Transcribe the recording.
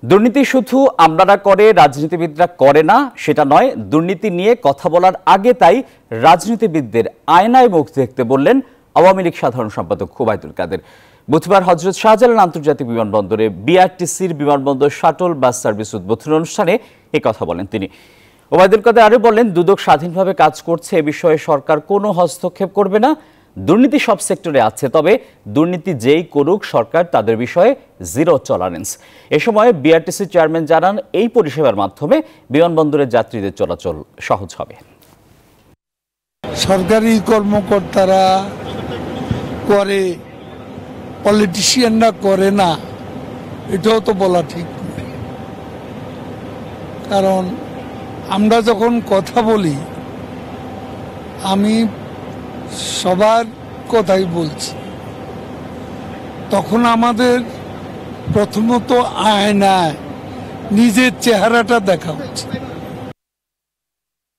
দুর্নীতি শুধু আমলারা করে, রাজনীতিবিদরা করে না সেটা নয়। দুর্নীতি নিয়ে কথা বলার আগে তাই রাজনীতিবিদদের আয়নায় মুখ দেখতে বললেন আওয়ামী লীগ সাধারণ সম্পাদক ওবায়দুল কাদের। বুধবার হযরত শাহজালাল আন্তর্জাতিক বিমানবন্দরে বিআরটিসির বিমানবন্দর শাটল বাস সার্ভিস উদ্বোধন অনুষ্ঠানে এই কথা বলেন তিনি। ওবায়দুল কাদের আরও বললেন, দুদক স্বাধীনভাবে কাজ করছে, এ বিষয়ে সরকার কোনো হস্তক্ষেপ করবে না। দুর্নীতি সব সেক্টরে আছে, তবে দুর্নীতি যেই করুক সরকার তাদের বিষয়ে জিরো টলারেন্স। এ সময় বিআরটিসি চেয়ারম্যান জানান, এই পরিষেবার মাধ্যমে বিমানবন্দরের যাত্রীদের চলাচল সহজ হবে। সরকারি কর্মকর্তারা করে, পলিটিশিয়ানরা করে না, এটাও তো বলা ঠিক নয়। কারণ আমরা যখন কথা বলি, আমি সবার কথাই বলছি, তখন আমাদের প্রথমত আয়নায় নিজের চেহারাটা দেখা উচিত।